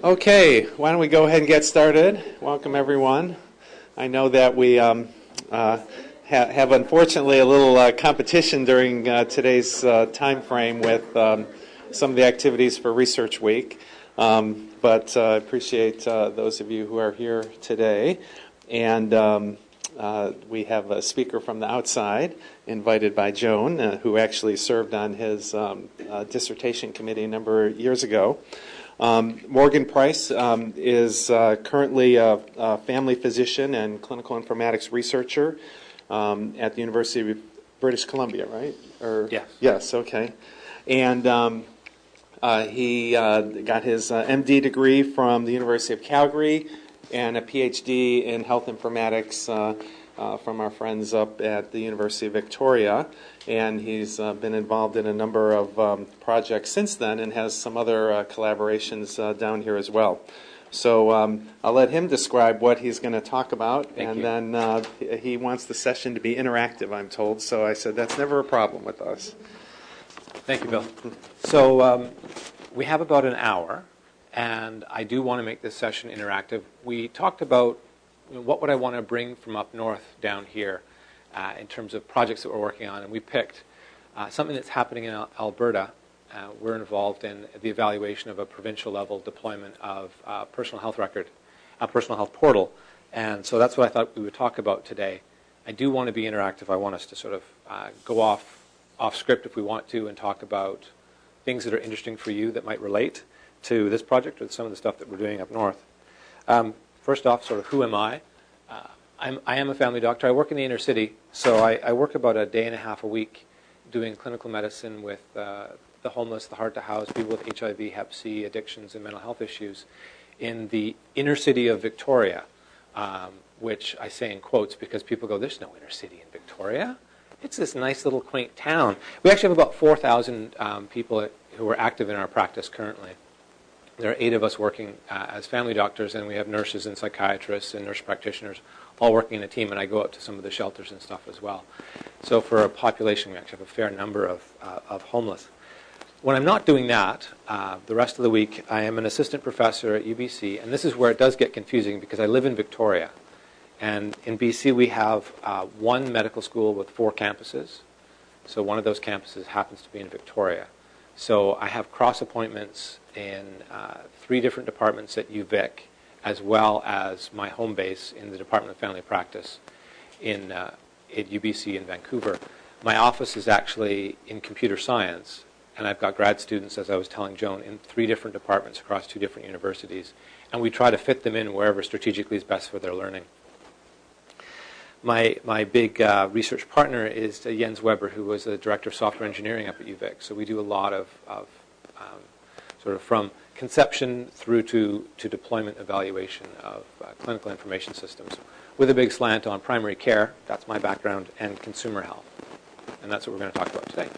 Okay, why don't we go ahead and get started. Welcome everyone. I know that we have unfortunately a little competition during today's time frame with some of the activities for Research Week, but I appreciate those of you who are here today. And we have a speaker from the outside invited by Joan, who actually served on his dissertation committee a number of years ago. Morgan Price is currently a family physician and clinical informatics researcher at the University of British Columbia, right? Yes. Yes, okay. And he got his MD degree from the University of Calgary and a PhD in health informatics from our friends up at the University of Victoria. And he's been involved in a number of projects since then and has some other collaborations down here as well. So I'll let him describe what he's going to talk about. Thank you. Then he wants the session to be interactive, I'm told. So I said that's never a problem with us. Thank you, Bill. So we have about an hour, and I do want to make this session interactive. We talked about what would I want to bring from up north down here in terms of projects that we're working on, and we picked something that's happening in Alberta. We're involved in the evaluation of a provincial level deployment of personal health record, a personal health portal, and so that's what I thought we would talk about today. I do want to be interactive. I want us to sort of go off script if we want to and talk about things that are interesting for you that might relate to this project or some of the stuff that we're doing up north. First off, sort of who am I? I am a family doctor. I work in the inner city, so I work about a day and a half a week doing clinical medicine with the homeless, the hard to house, people with HIV, Hep C, addictions, and mental health issues in the inner city of Victoria, which I say in quotes because people go, there's no inner city in Victoria. It's this nice little quaint town. We actually have about 4,000 people who are active in our practice currently. There are 8 of us working as family doctors, and we have nurses and psychiatrists and nurse practitioners all working in a team, and I go up to some of the shelters and stuff as well. So for a population, we actually have a fair number of homeless. When I'm not doing that, the rest of the week, I am an assistant professor at UBC, and this is where it does get confusing because I live in Victoria. And in BC, we have one medical school with 4 campuses. So one of those campuses happens to be in Victoria. So I have cross appointments in 3 different departments at UVic, as well as my home base in the Department of Family Practice at UBC in Vancouver. My office is actually in computer science, and I've got grad students, as I was telling Joan, in 3 different departments across 2 different universities, and we try to fit them in wherever strategically is best for their learning. My big research partner is Jens Weber, who was the director of software engineering up at UVic. So we do a lot of sort of from conception through to deployment evaluation of clinical information systems, with a big slant on primary care, that's my background, and consumer health. And that's what we're going to talk about today.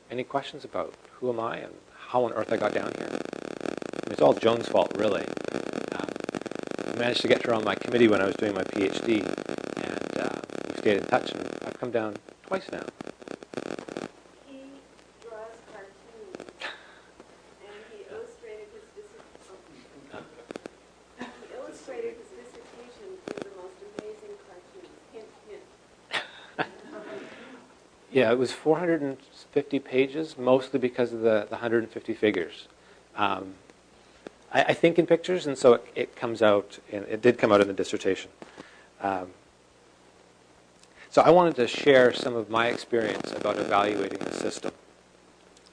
Any questions about who am I and how on earth I got down here? I mean, it's all Joan's fault, really. I managed to get her on my committee when I was doing my PhD, and we stayed in touch, and I've come down twice now. He draws cartoons, and he illustrated his dissertation through the most amazing cartoons. Hint, hint. Yeah, it was 450 pages, mostly because of the 150 figures. I think in pictures, and so it comes out, and it did come out in the dissertation. So I wanted to share some of my experience about evaluating the system.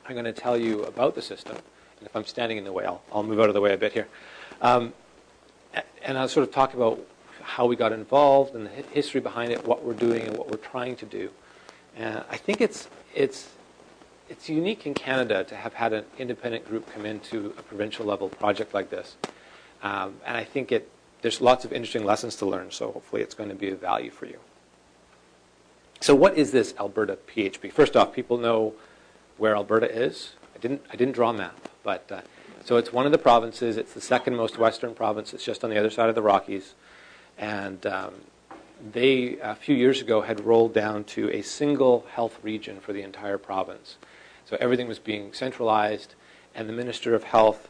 I'm going to tell you about the system, and if I'm standing in the way, I'll move out of the way a bit here. And I'll sort of talk about how we got involved and the history behind it, what we're doing and what we're trying to do. And I think it's unique in Canada to have had an independent group come into a provincial level project like this. And I think there's lots of interesting lessons to learn, so hopefully it's going to be of value for you. So what is this Alberta PHP? First off, people know where Alberta is. I didn't draw a map, but so it's one of the provinces. It's the second most western province. It's just on the other side of the Rockies. And they, a few years ago, had rolled down to a single health region for the entire province. So everything was being centralized, and the Minister of Health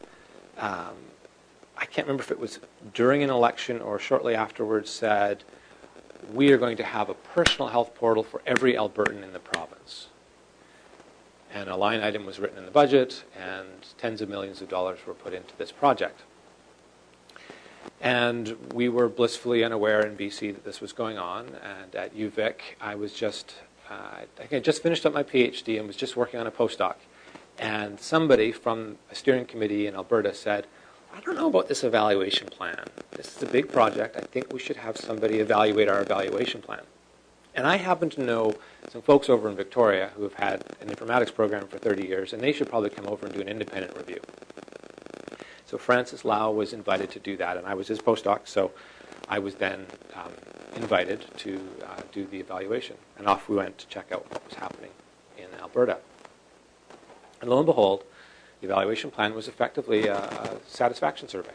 I can't remember if it was during an election or shortly afterwards, said, we are going to have a personal health portal for every Albertan in the province. And a line item was written in the budget, and tens of millions of dollars were put into this project. And we were blissfully unaware in BC that this was going on. And at UVic, I was just, I think I just finished up my PhD and was just working on a postdoc. And somebody from a steering committee in Alberta said, I don't know about this evaluation plan. This is a big project. I think we should have somebody evaluate our evaluation plan. And I happen to know some folks over in Victoria who have had an informatics program for 30 years, and they should probably come over and do an independent review. So Francis Lau was invited to do that, and I was his postdoc, so I was then invited to do the evaluation. And off we went to check out what was happening in Alberta. And lo and behold, the evaluation plan was effectively a satisfaction survey.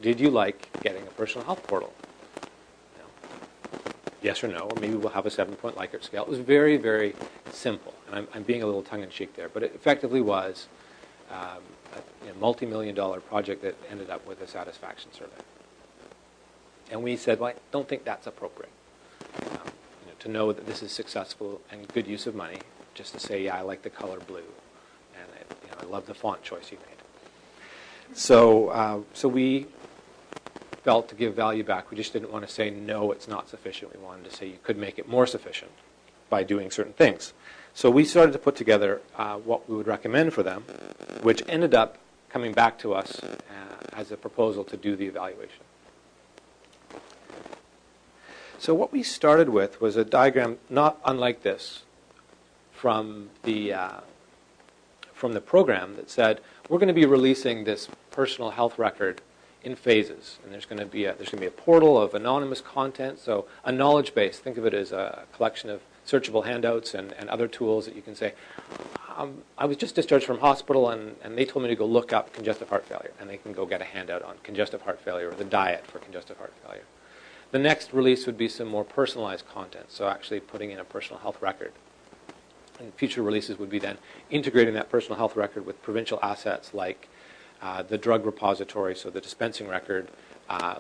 Did you like getting a personal health portal? Yes or no, or maybe we'll have a 7-point Likert scale. It was very, very simple, and I'm being a little tongue-in-cheek there, but it effectively was a multi-million-dollar project that ended up with a satisfaction survey. And we said, well, I don't think that's appropriate. To know that this is successful and good use of money, just to say, yeah, I like the color blue, and I love the font choice you made. So we felt to give value back. We just didn't want to say, no, it's not sufficient. We wanted to say you could make it more sufficient by doing certain things. So we started to put together what we would recommend for them, which ended up coming back to us as a proposal to do the evaluation. So what we started with was a diagram not unlike this from the program that said, we're going to be releasing this personal health record in phases, and there's going to be a portal of anonymous content, so a knowledge base. Think of it as a collection of searchable handouts and other tools that you can say, I was just discharged from hospital, and they told me to go look up congestive heart failure, and they can go get a handout on congestive heart failure or the diet for congestive heart failure. The next release would be some more personalized content, so actually putting in a personal health record. And future releases would be then integrating that personal health record with provincial assets like the drug repository, so the dispensing record,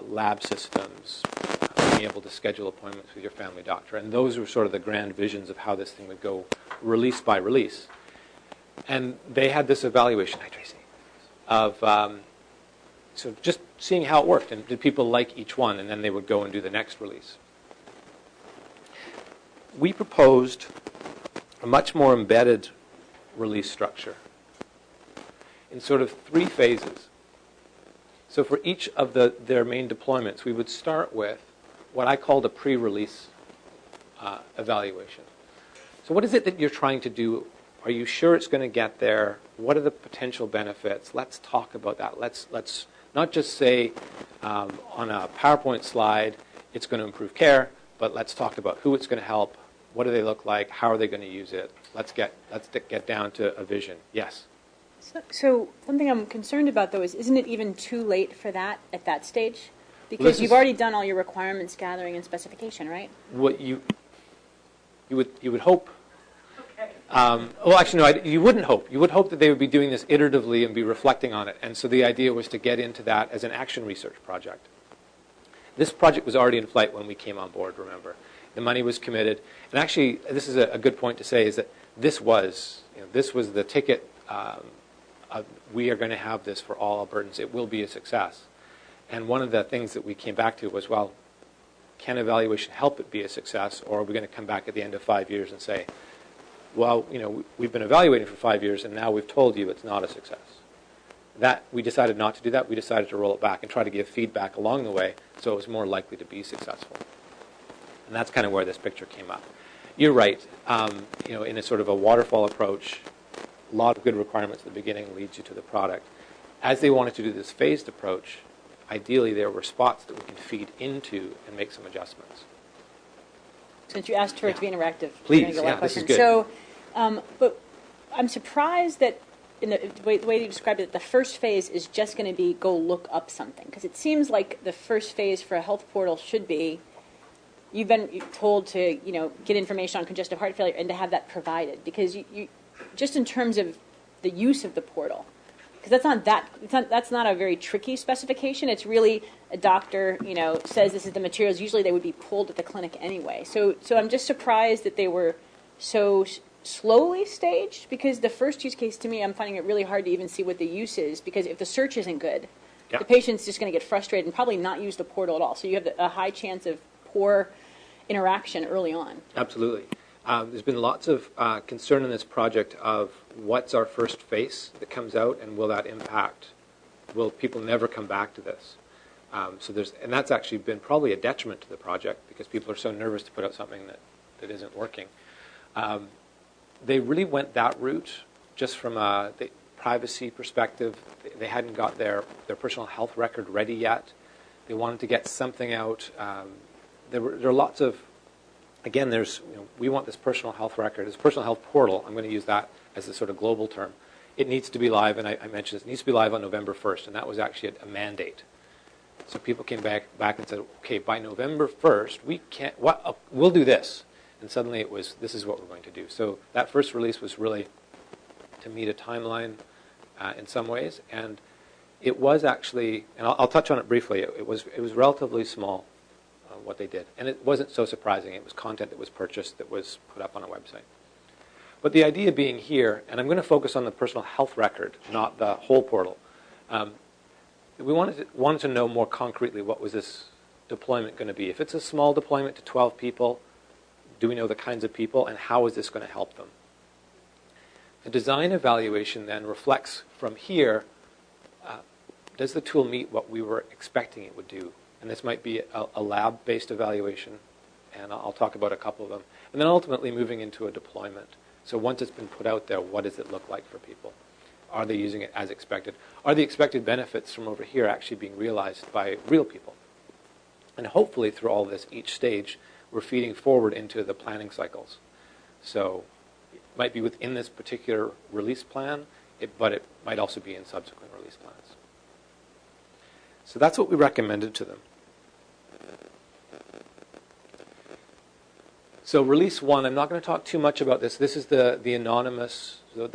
lab systems, being able to schedule appointments with your family doctor. And those were sort of the grand visions of how this thing would go release by release. And they had this evaluation, hi Tracy, of so just seeing how it worked, and did people like each one, and then they would go and do the next release. We proposed a much more embedded release structure in sort of 3 phases. So for each of their main deployments, we would start with what I called a pre-release evaluation. So what is it that you're trying to do? Are you sure it's going to get there? What are the potential benefits? Let's talk about that. Let's not just say on a PowerPoint slide, it's going to improve care, but let's talk about who it's going to help, what do they look like, how are they going to use it? Let's get down to a vision. Yes? So one thing I'm concerned about, though, is isn't it even too late for that at that stage? Because you've already done all your requirements gathering and specification, right? What you would hope. Well, actually, no, you wouldn't hope. You would hope that they would be doing this iteratively and be reflecting on it. And so the idea was to get into that as an action research project. This project was already in flight when we came on board, remember. The money was committed. And actually, this is a good point to say, is that this was the ticket. We are going to have this for all Albertans. It will be a success. And one of the things that we came back to was, well, can evaluation help it be a success, or are we going to come back at the end of 5 years and say, well, we've been evaluating for 5 years, and now we've told you it's not a success. That we decided not to do that. We decided to roll it back and try to give feedback along the way so it was more likely to be successful. And that's kind of where this picture came up. You're right. In a sort of a waterfall approach, a lot of good requirements at the beginning leads you to the product. As they wanted to do this phased approach, ideally there were spots that we can feed into and make some adjustments. Since you asked for it to be interactive, please, yeah, this is good. So, but I'm surprised that in the way you described it, the first phase is just going to be go look up something, because it seems like the first phase for a health portal should be you've been told to get information on congestive heart failure and to have that provided, because you just in terms of the use of the portal, Because that's not a very tricky specification. It's really a doctor, says this is the materials. Usually they would be pulled at the clinic anyway. So I'm just surprised that they were so slowly staged, because the first use case, to me, I'm finding it really hard to even see what the use is, because if the search isn't good, the patient's just going to get frustrated and probably not use the portal at all. So you have a high chance of poor interaction early on. Absolutely. There's been lots of concern in this project of what's our first face that comes out, and will that impact? Will people never come back to this? And that's actually been probably a detriment to the project, because people are so nervous to put out something that isn't working. They really went that route just from a privacy perspective. They hadn't got their personal health record ready yet. They wanted to get something out. There are lots of, again, we want this personal health record, this personal health portal. I'm going to use that as a sort of global term. It needs to be live, and I mentioned this, it needs to be live on November 1st, and that was actually a mandate. So people came back and said, okay, by November 1st, we'll do this. And suddenly it was, this is what we're going to do. So that first release was really to meet a timeline in some ways. And it was actually, and I'll touch on it briefly, it was relatively small, what they did. And it wasn't so surprising. It was content that was purchased that was put up on a website. But the idea being here, and I'm going to focus on the personal health record, not the whole portal. We wanted to know more concretely what was this deployment going to be. If it's a small deployment to 12 people, do we know the kinds of people, and how is this going to help them? The design evaluation then reflects from here, does the tool meet what we were expecting it would do? And this might be a lab-based evaluation, and I'll talk about a couple of them. And then ultimately moving into a deployment. So once it's been put out there, what does it look like for people? Are they using it as expected? Are the expected benefits from over here actually being realized by real people? And hopefully through all this, each stage, we're feeding forward into the planning cycles. So it might be within this particular release plan, but it might also be in subsequent release plans. So that's what we recommended to them. So release 1, I'm not going to talk too much about this. This is the anonymous, the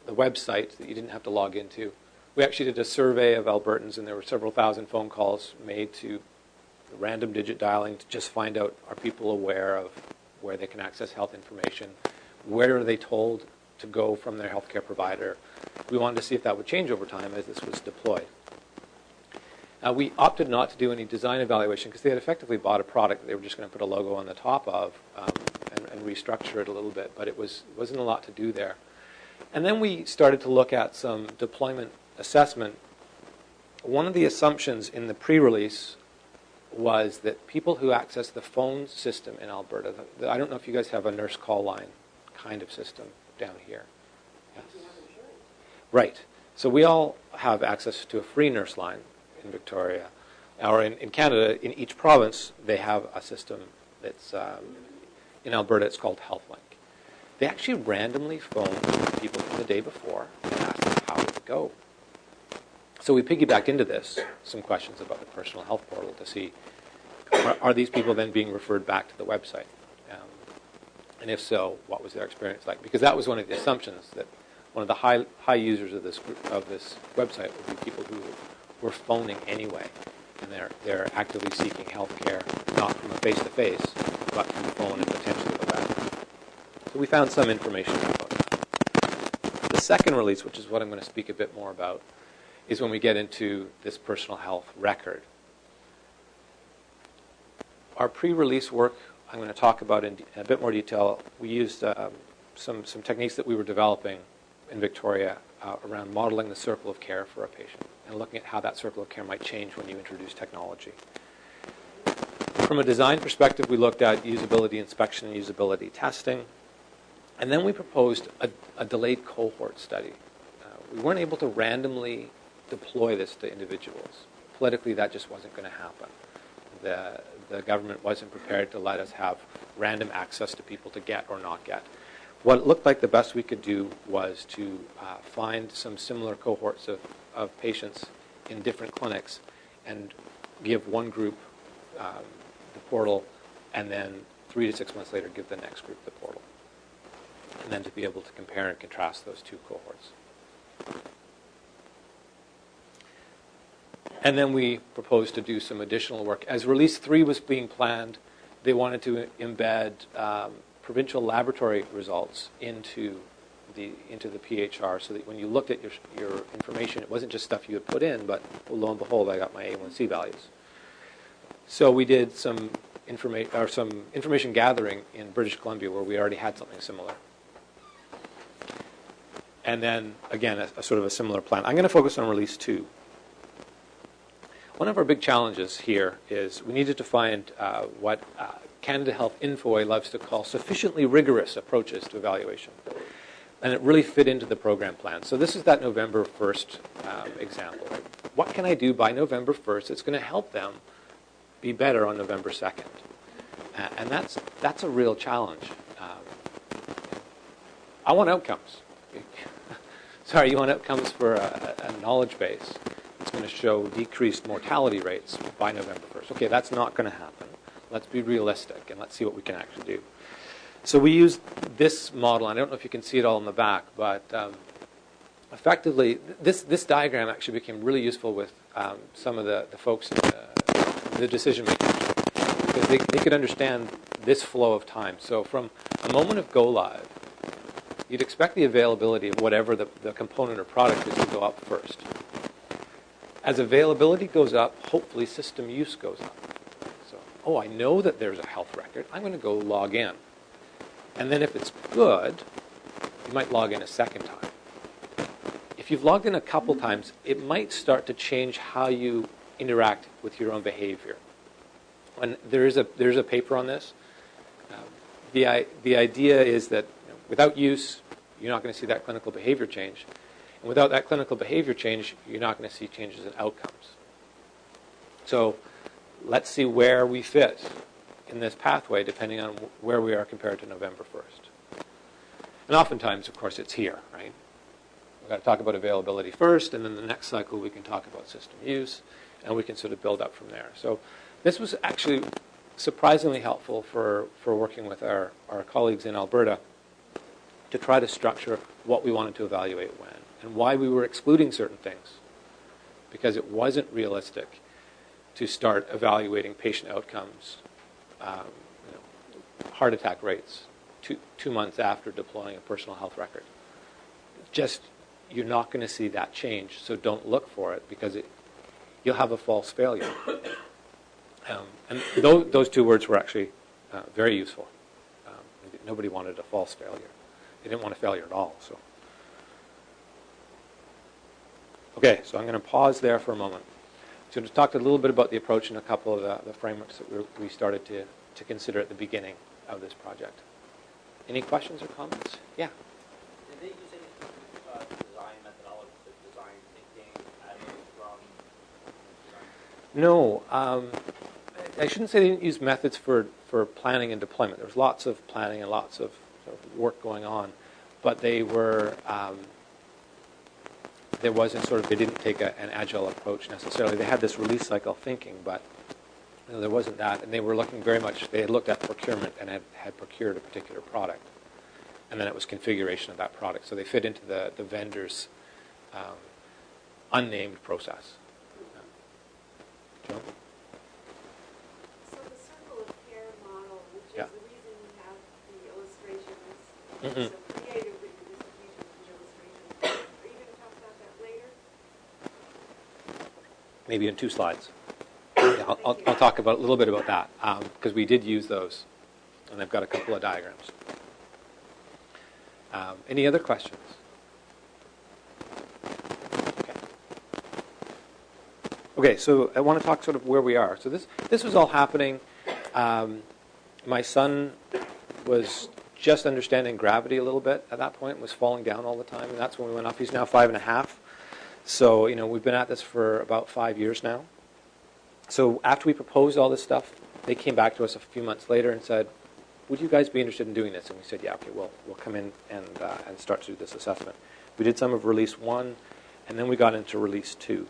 website that you didn't have to log into. We actually did a survey of Albertans, and there were several thousand phone calls made to random digit dialing to just find out, are people aware of where they can access health information? Where are they told to go from their healthcare provider? We wanted to see if that would change over time as this was deployed. We opted not to do any design evaluation because they had effectively bought a product that they were just going to put a logo on the top of and restructure it a little bit, but wasn't a lot to do there. And then we started to look at some deployment assessment. One of the assumptions in the pre-release was that people who access the phone system in Alberta, I don't know if you guys have a nurse call line kind of system down here. Yes. Right. So we all have access to a free nurse line in Victoria. Or in Canada, in each province, they have a system that's, in Alberta, it's called HealthLink. They actually randomly phone people from the day before and ask them how did it go. So we piggybacked into this, some questions about the personal health portal to see, are these people then being referred back to the website? And if so, what was their experience like? Because that was one of the assumptions, that one of the high users of this website would be people who were phoning anyway, and they're actively seeking health care, not from a face-to-face, but from the phone and potentially the web. So we found some information about that. The second release, which is what I'm going to speak a bit more about, is when we get into this personal health record. Our pre-release work, I'm going to talk about in a bit more detail. We used some techniques that we were developing in Victoria around modeling the circle of care for a patient and looking at how that circle of care might change when you introduce technology. From a design perspective, we looked at usability inspection and usability testing. And then we proposed a delayed cohort study. We weren't able to randomly deploy this to individuals. Politically, that just wasn't going to happen. The government wasn't prepared to let us have random access to people to get or not get. What it looked like the best we could do was to find some similar cohorts of patients in different clinics and give one group the portal, and then 3 to 6 months later give the next group the portal. And then to be able to compare and contrast those two cohorts. And then we proposed to do some additional work. As Release 3 was being planned, they wanted to embed provincial laboratory results into the PHR, so that when you looked at your information, it wasn't just stuff you had put in, but lo and behold, I got my A1C values. So we did some information gathering in British Columbia, where we already had something similar. And then, again, a sort of a similar plan. I'm going to focus on Release 2. One of our big challenges here is we needed to find what Canada Health Infoway loves to call sufficiently rigorous approaches to evaluation. And it really fit into the program plan. So this is that November 1st example. What can I do by November 1st that's going to help them be better on November 2nd? And that's a real challenge. I want outcomes. Sorry, you want outcomes for a knowledge base. It's going to show decreased mortality rates by November 1st. Okay, that's not going to happen. Let's be realistic, and let's see what we can actually do. So we used this model, and I don't know if you can see it all in the back, but effectively, this diagram actually became really useful with some of the folks in the decision makers, because they could understand this flow of time. So from a moment of go live, you'd expect the availability of whatever the component or product is to go up first. As availability goes up, hopefully system use goes up. So, oh, I know that there's a health record. I'm going to go log in. And then if it's good, you might log in a second time. If you've logged in a couple times, it might start to change how you interact with your own behavior. And there's a paper on this. The idea is that without use, you're not going to see that clinical behavior change. And without that clinical behavior change, you're not going to see changes in outcomes. So let's see where we fit in this pathway, depending on where we are compared to November 1st. And oftentimes, of course, it's here, right? We've got to talk about availability first, and then the next cycle we can talk about system use, and we can sort of build up from there. So this was actually surprisingly helpful for working with our colleagues in Alberta to try to structure what we wanted to evaluate when, and why we were excluding certain things, because it wasn't realistic to start evaluating patient outcomes, heart attack rates, 2 months after deploying a personal health record. Just, you're not going to see that change, so don't look for it, because you'll have a false failure. And those two words were actually very useful. Nobody wanted a false failure. They didn't want a failure at all. So, okay, so I'm going to pause there for a moment. So to talk a little bit about the approach and a couple of the frameworks that we started to consider at the beginning of this project. Any questions or comments? Yeah. Did they use any design methodology, design thinking, adding from design? No. I shouldn't say they didn't use methods for planning and deployment. There was lots of planning and lots of sort of work going on, but they were there wasn't sort of, they didn't take an agile approach necessarily. They had this release cycle thinking, but there wasn't that, and they were looking very much, they had looked at procurement and had procured a particular product, and then it was configuration of that product. So they fit into the vendor's unnamed process. Joan? So the circle of care model, which is Yeah. the reason we have the illustrations, Mhm. so creative with the distributions and illustrations. Are you going to talk about that later? Maybe in 2 slides. Yeah, I'll talk about a little bit about that, because we did use those, and I've got a couple of diagrams. Any other questions? Okay, so I want to talk sort of where we are. So this was all happening. My son was just understanding gravity a little bit at that point, was falling down all the time, and that's when we went off. He's now 5.5. So, we've been at this for about 5 years now. So after we proposed all this stuff, they came back to us a few months later and said, would you guys be interested in doing this? And we said, yeah, okay, we'll come in and start to do this assessment. We did some of Release 1, and then we got into Release 2.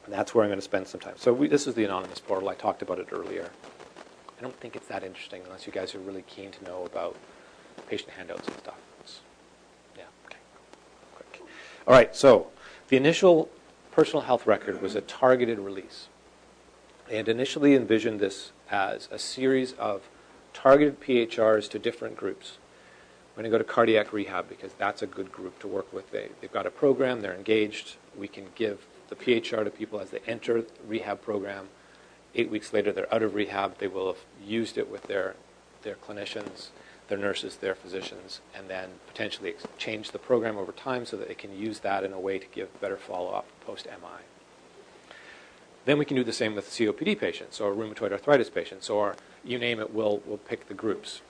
And that's where I'm going to spend some time. So this is the anonymous portal. I talked about it earlier. I don't think it's that interesting unless you guys are really keen to know about patient handouts and stuff. Yeah, okay. Quick. All right, so the initial personal health record was a targeted release. They had initially envisioned this as a series of targeted PHRs to different groups. We're going to go to cardiac rehab because that's a good group to work with. They've got a program, they're engaged. We can give the PHR to people as they enter the rehab program. 8 weeks later, they're out of rehab. They will have used it with their clinicians, their nurses, their physicians, and then potentially change the program over time so that they can use that in a way to give better follow-up post-MI. Then we can do the same with COPD patients or rheumatoid arthritis patients, or you name it, we'll pick the groups.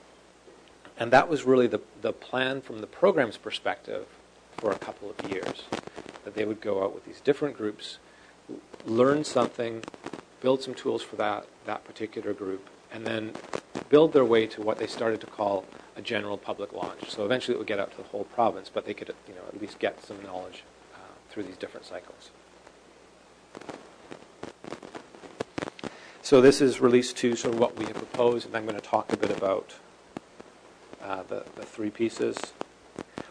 And that was really the plan from the program's perspective for a couple of years, that they would go out with these different groups, learn something, build some tools for that particular group, and then build their way to what they started to call a general public launch. So eventually it would get out to the whole province, but they could at least get some knowledge through these different cycles. So this is release 2, so what we have proposed, and I'm going to talk a bit about the 3 pieces.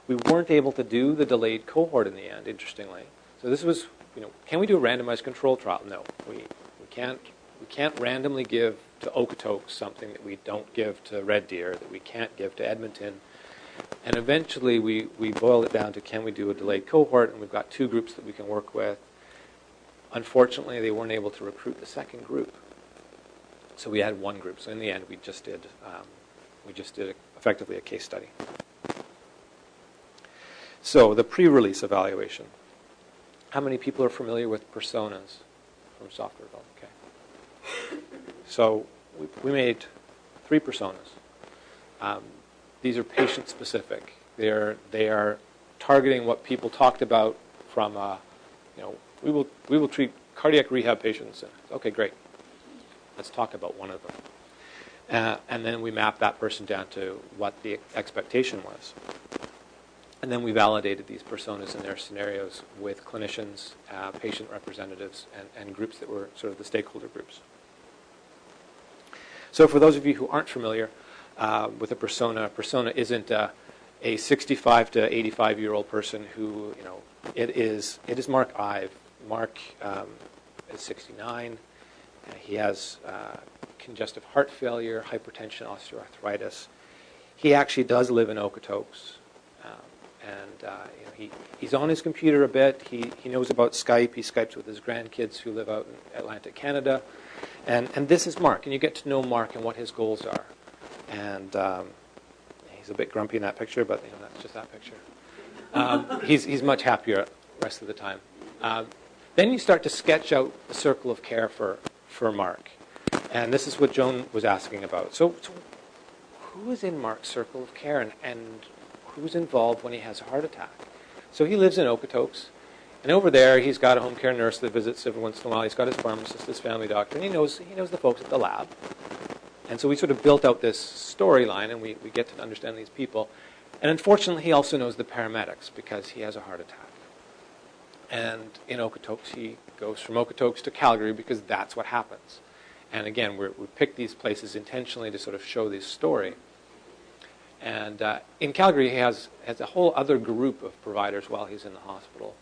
We weren't able to do the delayed cohort in the end, interestingly. So this was, can we do a randomized control trial? No, we can't. We can't randomly give to Okotoks something that we don't give to Red Deer, that we can't give to Edmonton. And eventually we boiled it down to, can we do a delayed cohort? And we've got 2 groups that we can work with. Unfortunately, they weren't able to recruit the second group. So we had 1 group. So in the end, we just did effectively a case study. So the pre-release evaluation. How many people are familiar with personas from software development? Okay. So we made 3 personas. These are patient-specific. They are targeting what people talked about from, we will treat cardiac rehab patients. Okay, great. Let's talk about one of them. And then we map that person down to what the expectation was. And then we validated these personas and their scenarios with clinicians, patient representatives, and groups that were sort of the stakeholder groups. So for those of you who aren't familiar with a persona isn't a 65 to 85-year-old person who, it is Mark Ive. Mark is 69. He has congestive heart failure, hypertension, osteoarthritis. He actually does live in Okotoks. He's on his computer a bit. He knows about Skype. He Skypes with his grandkids who live out in Atlantic Canada. And this is Mark, and you get to know Mark and what his goals are. And he's a bit grumpy in that picture, but that's just that picture. He's much happier the rest of the time. Then you start to sketch out the circle of care for Mark. And this is what Joan was asking about. So who is in Mark's circle of care, and who's involved when he has a heart attack? So he lives in Okotoks, and over there he's got a home care nurse that visits every once in a while. He's got his pharmacist, his family doctor, and he knows the folks at the lab. And so we sort of built out this storyline, and we get to understand these people. And unfortunately, he also knows the paramedics because he has a heart attack. And in Okotoks, he goes from Okotoks to Calgary because that's what happens. And again, we picked these places intentionally to sort of show this story. And in Calgary, he has a whole other group of providers while he's in the hospital.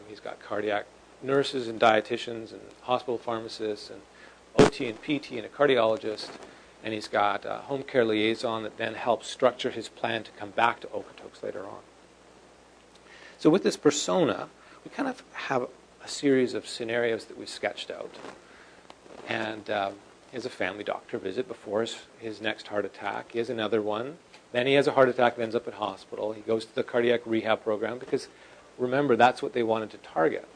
He's got cardiac nurses and dietitians and hospital pharmacists and OT and PT and a cardiologist. And he's got a home care liaison that then helps structure his plan to come back to Okotoks later on. So with this persona, we kind of have a series of scenarios that we sketched out. And he has a family doctor visit before his next heart attack. He has another one. Then he has a heart attack and ends up at hospital. He goes to the cardiac rehab program because, remember, that's what they wanted to target,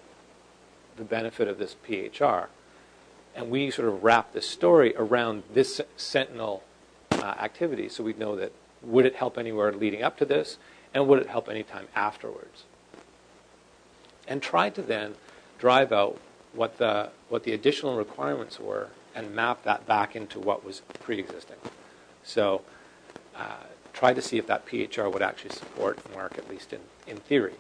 the benefit of this PHR. And we sort of wrap this story around this sentinel activity so we know that would it help anywhere leading up to this, and would it help any time afterwards? And try to then drive out what the additional requirements were and map that back into what was pre-existing. So try to see if that PHR would actually support Mark, at least in theory.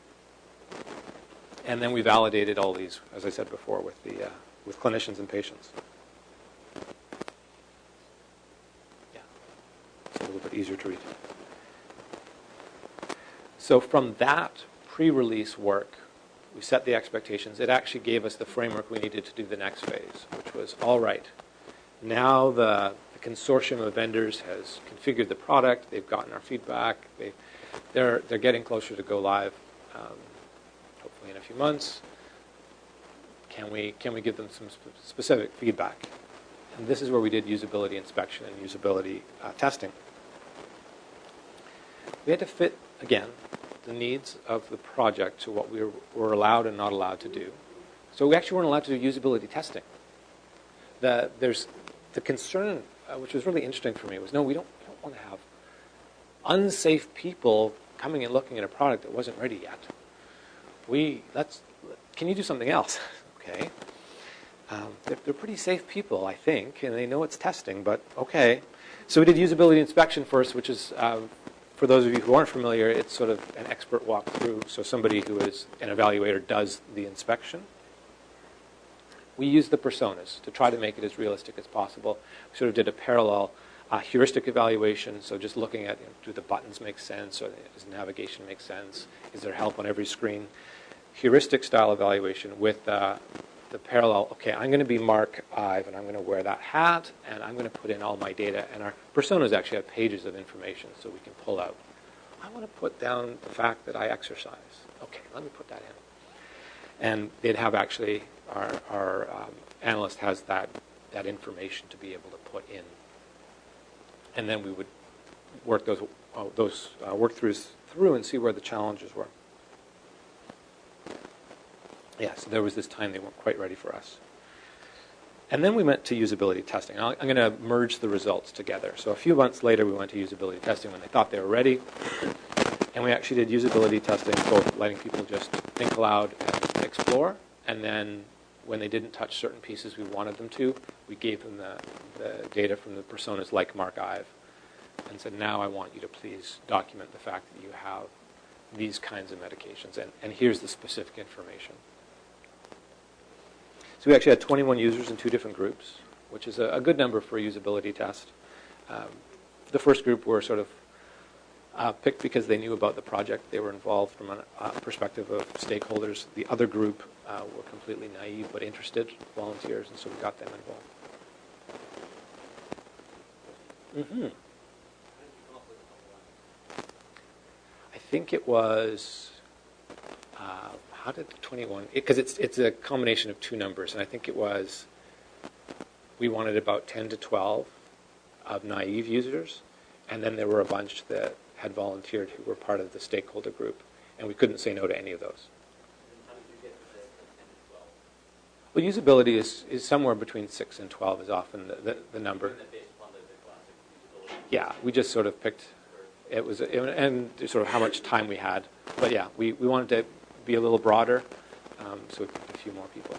And then we validated all these, as I said before, with clinicians and patients. Yeah, it's a little bit easier to read. So from that pre-release work, We set the expectations. It actually gave us the framework we needed to do the next phase, which was, all right, now the consortium of vendors has configured the product. They've gotten our feedback. They're getting closer to go live, hopefully in a few months. Can we give them some specific feedback? And this is where we did usability inspection and usability testing. We had to fit, again, the needs of the project to what we were allowed and not allowed to do. So we actually weren't allowed to do usability testing. There's the concern, which was really interesting for me, was no, we don't want to have unsafe people coming and looking at a product that wasn't ready yet. Can you do something else? Okay. They're pretty safe people, I think, and they know it's testing, but okay. So we did usability inspection first, which is, for those of you who aren't familiar, it's sort of an expert walkthrough. So somebody who is an evaluator does the inspection. We used the personas to try to make it as realistic as possible. We sort of did a parallel heuristic evaluation, so just looking at, do the buttons make sense, or does navigation make sense? Is there help on every screen? Heuristic style evaluation with the parallel, okay, I'm going to be Mark Ive, and I'm going to wear that hat, and I'm going to put in all my data, and our personas actually have pages of information, so we can pull out. I want to put down the fact that I exercise. Okay, let me put that in. And they'd have actually, our analyst has that information to be able to put in. And then we would work those work-throughs through and see where the challenges were. Yeah, so there was this time they weren't quite ready for us. And then we went to usability testing. I'm going to merge the results together. So a few months later, we went to usability testing when they thought they were ready. And we actually did usability testing, both letting people just think aloud and explore. And then when they didn't touch certain pieces we wanted them to, we gave them the data from the personas like Mark Ive and said, now I want you to please document the fact that you have these kinds of medications. And here's the specific information. So we actually had 21 users in 2 different groups, which is a good number for a usability test. The first group were sort of picked because they knew about the project. They were involved from a perspective of stakeholders. The other group were completely naive but interested volunteers, and so we got them involved. Mm-hmm. I think it was... how did the 21... Because it's a combination of 2 numbers, and I think it was... We wanted about 10 to 12 of naive users, and then there were a bunch that had volunteered who were part of the stakeholder group, and we couldn't say no to any of those. And how did you get to the 10 to 12? Well, usability is somewhere between 6 and 12 is often the number. And then based upon the classic usability? Yeah, we just sort of picked... and sort of how much time we had. But yeah, we wanted to be a little broader, so we picked a few more people.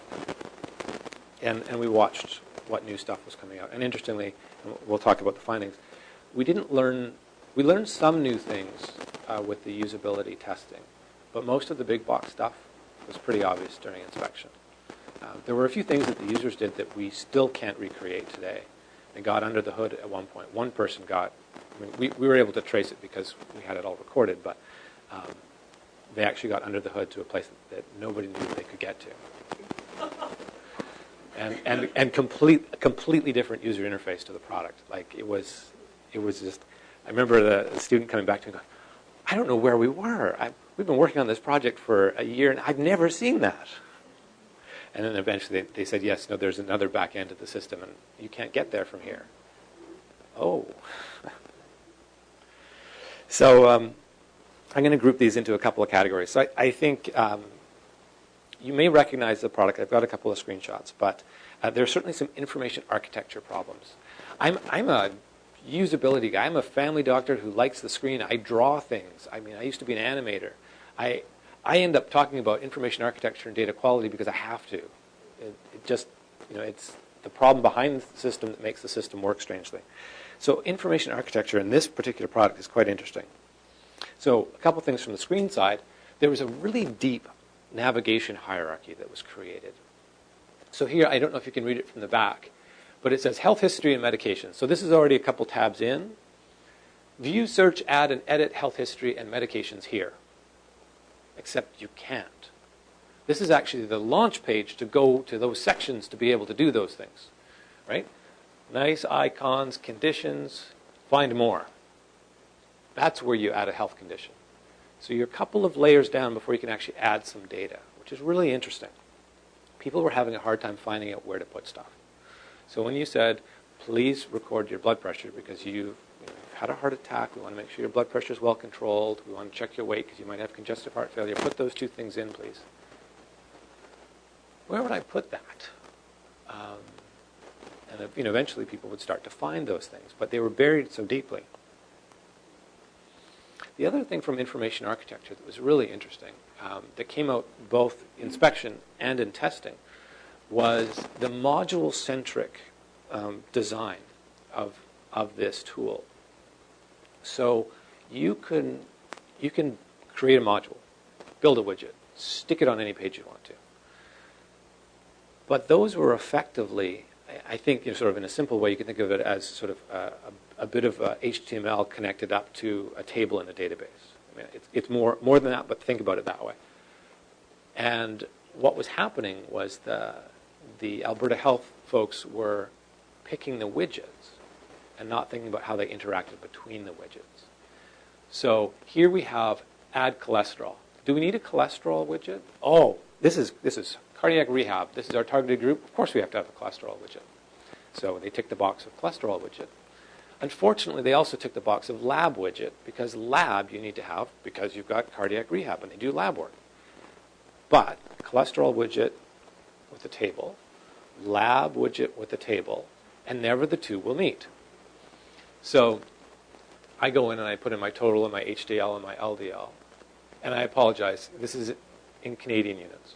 And we watched what new stuff was coming out. And interestingly, and we'll talk about the findings, we learned some new things with the usability testing, but most of the big box stuff was pretty obvious during inspection. There were a few things that the users did that we still can't recreate today. They got under the hood at one point. One person got, we were able to trace it because we had it all recorded, but they actually got under the hood to a place that nobody knew they could get to. And completely different user interface to the product. Like it was just, I remember the student coming back to me going, I don't know where we were. We've been working on this project for a year and I've never seen that. And then eventually they said, yes, no, there's another back end of the system and you can't get there from here. Oh. So I'm going to group these into a couple of categories. So I think you may recognize the product. I've got a couple of screenshots, but there are certainly some information architecture problems. I'm a usability guy. I'm a family doctor who likes the screen. I draw things. I mean, I used to be an animator. I end up talking about information architecture and data quality because I have to. It just, it's the problem behind the system that makes the system work strangely. So information architecture in this particular product is quite interesting. So a couple things from the screen side. There was a really deep navigation hierarchy that was created. So here, I don't know if you can read it from the back, but it says health history and medications. So this is already a couple tabs in. View, search, add, and edit health history and medications here. Except you can't. This is actually the launch page to go to those sections to be able to do those things, right? Nice icons, conditions, find more. That's where you add a health condition. So you're a couple of layers down before you can actually add some data, which is really interesting. People were having a hard time finding out where to put stuff. So when you said, please record your blood pressure because you've had a heart attack, we want to make sure your blood pressure is well controlled, we want to check your weight because you might have congestive heart failure, put those two things in, please. Where would I put that? And eventually people would start to find those things, but they were buried so deeply. The other thing from information architecture that was really interesting, that came out both inspection and in testing, was the module-centric design of this tool. So you can create a module, build a widget, stick it on any page you want to. But those were effectively, I think, sort of in a simple way, you can think of it as sort of a bit of HTML connected up to a table in a database. I mean, it's more than that, but think about it that way. And what was happening was the Alberta Health folks were picking the widgets and not thinking about how they interacted between the widgets. So here we have add cholesterol. Do we need a cholesterol widget? Oh, this is cardiac rehab. This is our targeted group. Of course we have to have a cholesterol widget. So they tick the box of cholesterol widget. Unfortunately, they also tick the box of lab widget, because lab you need to have because you've got cardiac rehab and they do lab work. But cholesterol widget with a table, lab widget with a table, and never the two will meet. So I go in and I put in my total and my HDL and my LDL. And I apologize, this is in Canadian units.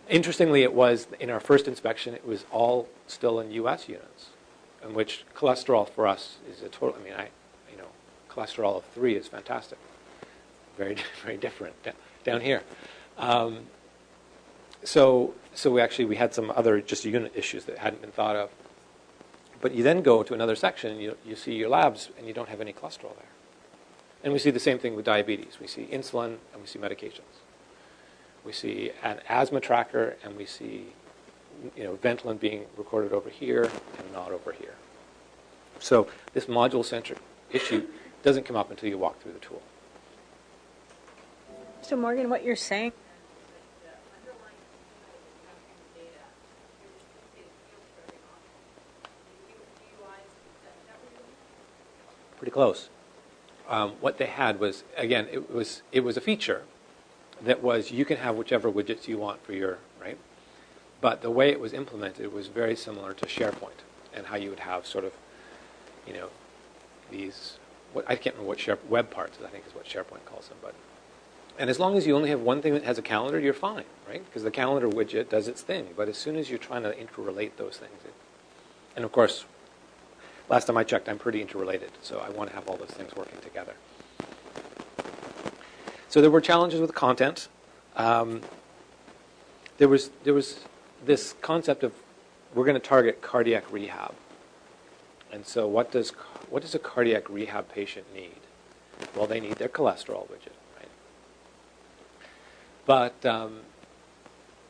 Interestingly, it was, in our first inspection, it was all still in US units, in which cholesterol for us is a total, cholesterol of 3 is fantastic. Very, very different down here. So we had some other just unit issues that hadn't been thought of. But you then go to another section, and you see your labs, and you don't have any cholesterol there. And we see the same thing with diabetes. We see insulin, and we see medications. We see an asthma tracker, and we see Ventolin being recorded over here and not over here. So this module-centric issue doesn't come up until you walk through the tool. So Morgan, what you're saying, Pretty close. What they had was, again, it was a feature that was, you can have whichever widgets you want for your, right? But the way it was implemented was very similar to SharePoint and how you would have sort of, these, I can't remember what web parts, I think is what SharePoint calls them. And as long as you only have one thing that has a calendar, you're fine, right? Because the calendar widget does its thing. But as soon as you're trying to interrelate those things, and of course, last time I checked, I'm pretty interrelated, so I want to have all those things working together. So there were challenges with content. There was this concept of, we're going to target cardiac rehab. And so what does a cardiac rehab patient need? Well, they need their cholesterol widget, right? But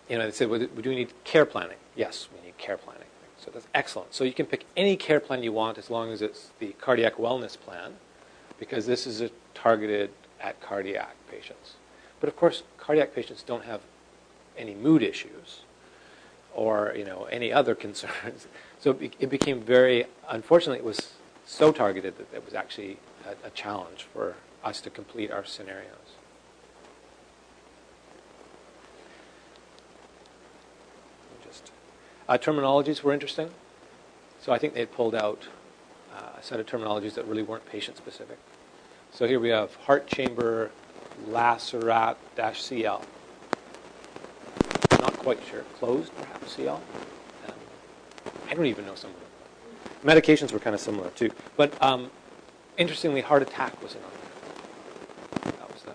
they said, well, do we need care planning? Yes, we need care planning. So that's excellent. So you can pick any care plan you want as long as it's the cardiac wellness plan, because this is targeted at cardiac patients. But of course, cardiac patients don't have any mood issues or any other concerns. So it became very, unfortunately, it was so targeted that it was actually a challenge for us to complete our scenarios. Terminologies were interesting. So I think they had pulled out a set of terminologies that really weren't patient-specific. So here we have heart chamber lacerat-CL. Not quite sure. Closed, perhaps, CL? I don't even know some of them. Medications were kind of similar, too. But interestingly, heart attack was in on there. That was the...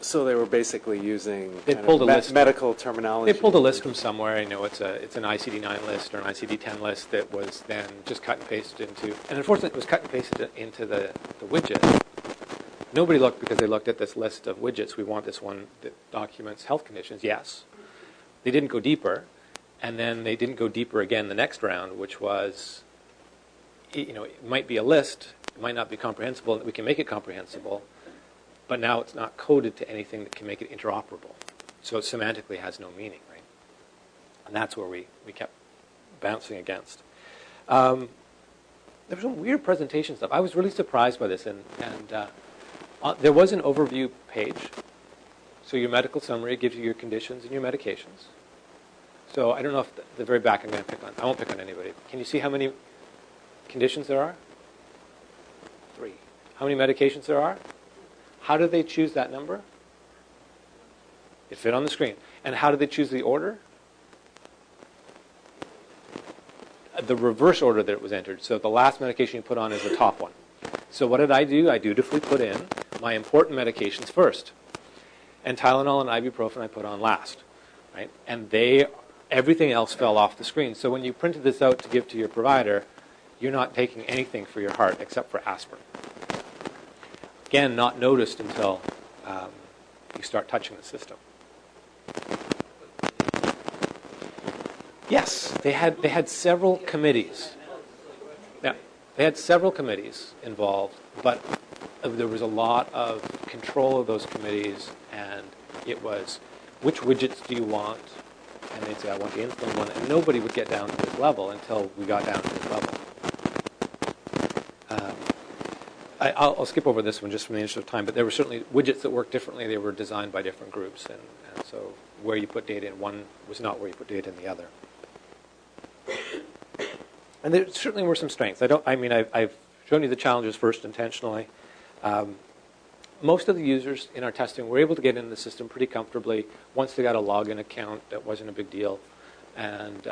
So they were basically using medical terminology. They pulled a list from somewhere. It's an ICD-9 list or an ICD-10 list that was then just cut and pasted into. And unfortunately, it was cut and pasted into the widget. Nobody looked because they looked at this list of widgets. We want this one that documents health conditions. Yes. They didn't go deeper, and then they didn't go deeper again the next round, which was, it might be a list, it might not be comprehensible, we can make it comprehensible, but now it's not coded to anything that can make it interoperable. So it semantically has no meaning, right? And that's where we kept bouncing against. There was some weird presentation stuff. I was really surprised by this, and there was an overview page. So your medical summary gives you your conditions and your medications. So I don't know if the very back I'm going to pick on. I won't pick on anybody. Can you see how many conditions there are? 3. How many medications there are? How did they choose that number? It fit on the screen. And how did they choose the order? The reverse order that it was entered. So the last medication you put on is the top one. So what did I do? I dutifully put in my important medications first. And Tylenol and ibuprofen I put on last. Right? And everything else fell off the screen. So when you printed this out to give to your provider, you're not taking anything for your heart except for aspirin. Again, not noticed until you start touching the system. Yes, they had several committees. Yeah, they had several committees involved, but there was a lot of control of those committees, and it was, which widgets do you want? And they'd say, I want the insulin one, and nobody would get down to this level until we got down to this level. I'll skip over this one just from the interest of time, but there were certainly widgets that worked differently. They were designed by different groups, and so where you put data in one was not where you put data in the other. And there certainly were some strengths. I've shown you the challenges first intentionally. Most of the users in our testing were able to get into the system pretty comfortably. Once they got a login account, that wasn't a big deal. And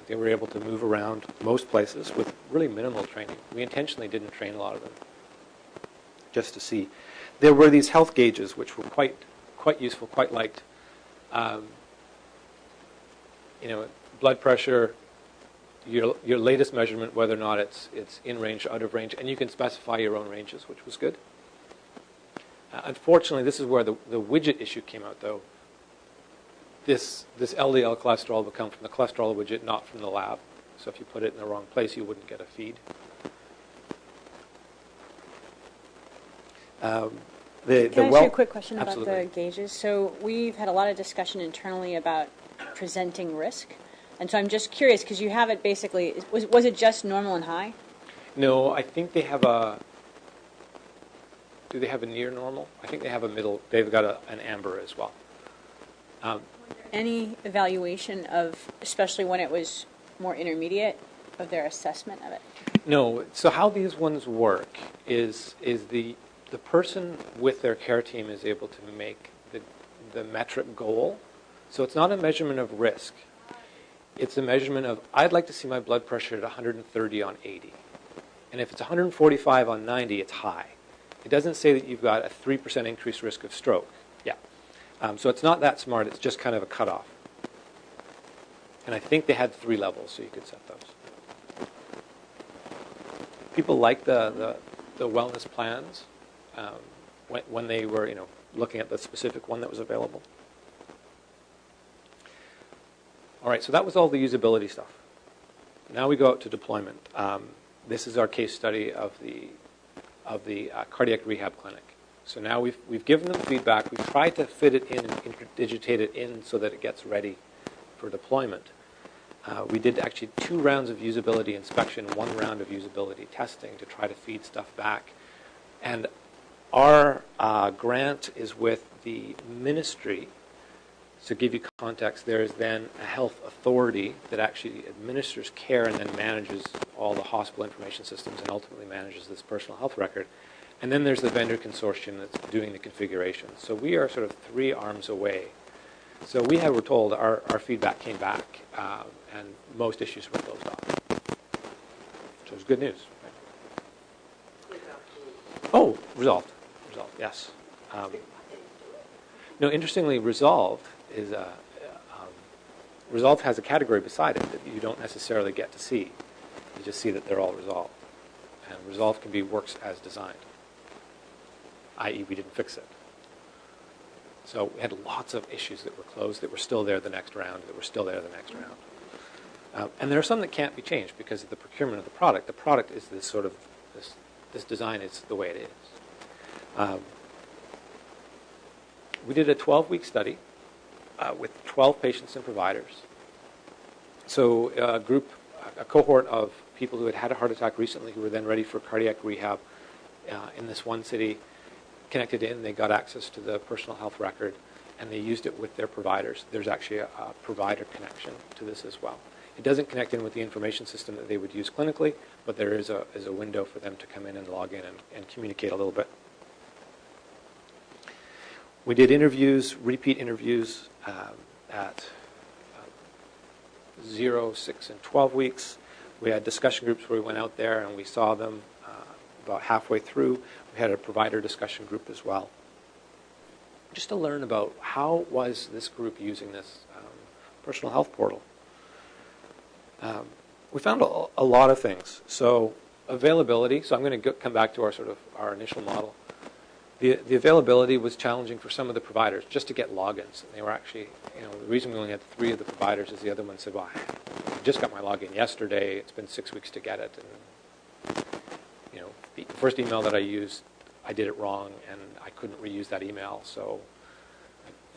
they were able to move around most places with really minimal training. We intentionally didn't train a lot of them, just to see. There were these health gauges, which were quite useful, quite liked. Blood pressure, your latest measurement, whether or not it's in range or out of range, and you can specify your own ranges, which was good. Unfortunately, this is where the widget issue came out, though. This LDL cholesterol would come from the cholesterol widget, not from the lab. So if you put it in the wrong place, you wouldn't get a feed. Can I ask you a quick question Absolutely. about the gauges? So we've had a lot of discussion internally about presenting risk. And so I'm just curious, because you have it basically, was it just normal and high? No, I think they have do they have a near normal? I think they have a middle, they've got an amber as well. Any evaluation of, especially when it was more intermediate, of their assessment of it? No, so how these ones work is the person with their care team is able to make the metric goal. So it's not a measurement of risk. It's a measurement of, I'd like to see my blood pressure at 130 on 80. And if it's 145 on 90, it's high. It doesn't say that you've got a 3% increased risk of stroke. Yeah. So it's not that smart. It's just kind of a cutoff. And I think they had 3 levels, so you could set those. People like the wellness plans when they were looking at the specific one that was available. All right, so that was all the usability stuff. Now we go out to deployment. This is our case study of the cardiac rehab clinic. So now we've given them feedback. We've tried to fit it in and interdigitate it in so that it gets ready for deployment. We did actually 2 rounds of usability inspection, 1 round of usability testing to try to feed stuff back. And our grant is with the ministry. So to give you context, there is then a health authority that actually administers care and then manages all the hospital information systems and ultimately manages this personal health record. And then there's the vendor consortium that's doing the configuration. So we are sort of 3 arms away. So we were told our feedback came back and most issues were closed off. So it's good news. Right? Oh, resolved. Resolved, yes. No, interestingly, resolved is resolved has a category beside it that you don't necessarily get to see. You just see that they're all resolved. And resolved can be works as designed. i.e. we didn't fix it. So we had lots of issues that were closed that were still there the next round, that were still there the next round. And there are some that can't be changed because of the procurement of the product. The product is this sort of, this design is the way it is. We did a 12-week study with 12 patients and providers. So a cohort of people who had had a heart attack recently who were then ready for cardiac rehab in this one city connected in. They got access to the personal health record, and they used it with their providers. There's actually a provider connection to this as well. It doesn't connect in with the information system that they would use clinically, but there is a window for them to come in and log in and communicate a little bit. We did interviews, repeat interviews at 0, 6, and 12 weeks. We had discussion groups where we went out there and we saw them about halfway through. We had a provider discussion group as well, just to learn about how was this group using this personal health portal. We found a lot of things. So availability. So I'm going to come back to our initial model. The availability was challenging for some of the providers just to get logins. They were actually, the reason we only had 3 of the providers is the other one said, well, I just got my login yesterday. It's been 6 weeks to get it. And, the first email that I used, I did it wrong, and I couldn't reuse that email.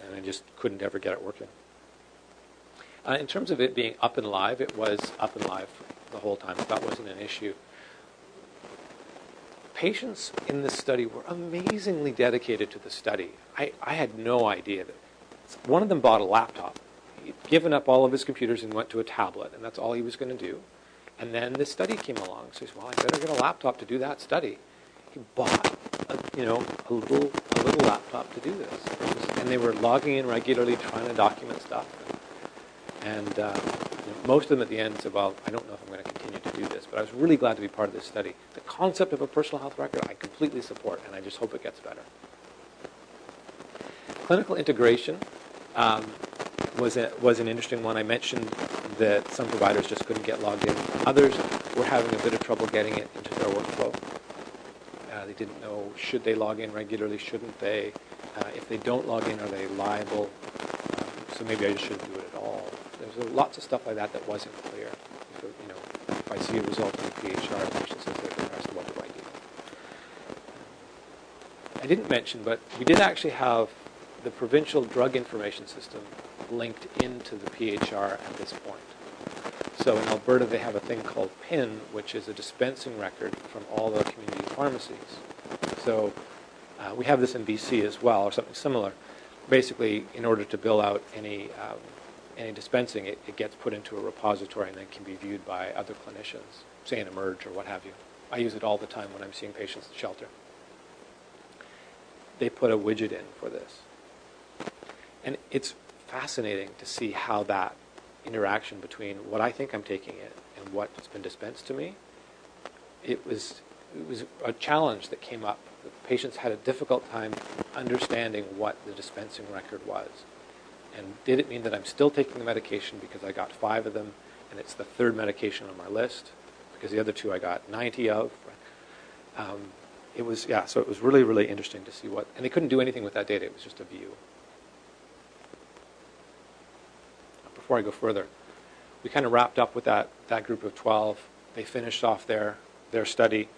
And I just couldn't ever get it working. In terms of it being up and live, it was up and live the whole time. That wasn't an issue. Patients in this study were amazingly dedicated to the study. I had no idea that. One of them bought a laptop. He'd given up all of his computers and went to a tablet, and that's all he was going to do. And then this study came along. So he said, well, I better get a laptop to do that study. He bought a little laptop to do this. And they were logging in regularly, trying to document stuff. And most of them at the end said, well, I don't know if I'm going to continue to do this, but I was really glad to be part of this study. The concept of a personal health record I completely support, and I just hope it gets better. Clinical integration was an interesting one. I mentioned that some providers just couldn't get logged in. Others were having a bit of trouble getting it into their workflow. They didn't know, should they log in regularly, shouldn't they? If they don't log in, are they liable? So maybe I just shouldn't do it at all. There's lots of stuff like that wasn't clear. If I see a result in the PHR, the patient says they're depressed, what do I do? I didn't mention, but we did actually have the provincial drug information system linked into the PHR at this point. So in Alberta, they have a thing called PIN, which is a dispensing record from all the community pharmacies. So we have this in BC as well, or something similar. Basically, in order to bill out any dispensing, it gets put into a repository and then can be viewed by other clinicians, say in Emerge or what have you. I use it all the time when I'm seeing patients at shelter. They put a widget in for this. And it's fascinating to see how that interaction between what I think I'm taking in and what's been dispensed to me, it was a challenge that came up. The patients had a difficult time understanding what the dispensing record was. And did it mean that I'm still taking the medication because I got 5 of them and it's the 3rd medication on my list because the other 2 I got 90 of? So it was really, really interesting to see and they couldn't do anything with that data. It was just a view. Before I go further, we kind of wrapped up with that group of 12. They finished off their study.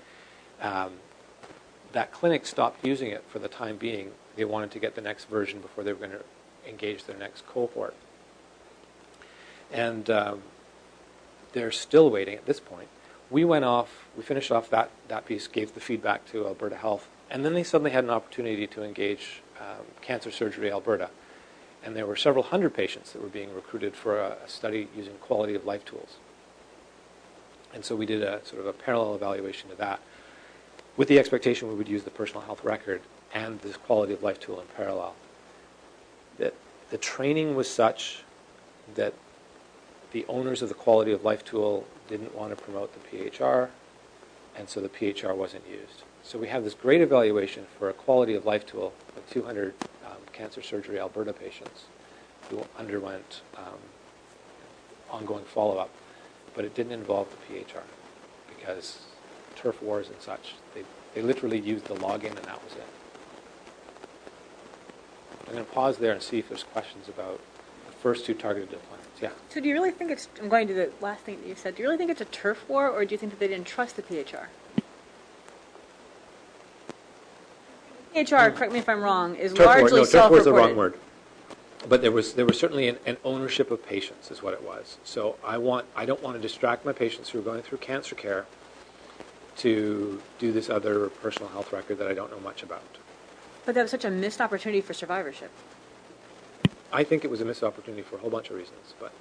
That clinic stopped using it for the time being. They wanted to get the next version before they were going to engage their next cohort. And they're still waiting at this point. We finished off that piece, gave the feedback to Alberta Health, and then they suddenly had an opportunity to engage Cancer Surgery Alberta. And there were several hundred patients that were being recruited for a study using quality of life tools. And so we did a sort of a parallel evaluation of that with the expectation we would use the personal health record and this quality of life tool in parallel. That the training was such that the owners of the quality of life tool didn't want to promote the PHR, and so the PHR wasn't used. So we have this great evaluation for a quality of life tool of 200 Cancer Surgery Alberta patients who underwent ongoing follow-up, but it didn't involve the PHR because turf wars and such. They literally used the login and that was it. going to pause there and see if there's questions about the first two targeted deployments. Yeah. So do you really think it's, I'm going to the last thing that you said, do you really think it's a turf war, or do you think that they didn't trust the PHR? PHR, correct me if I'm wrong, is largely self-reported. Turf war is the wrong word. But there was certainly an ownership of patients is what it was. So I don't want to distract my patients who are going through cancer care to do this other personal health record that I don't know much about. But that was such a missed opportunity for survivorship. I think it was a missed opportunity for a whole bunch of reasons. But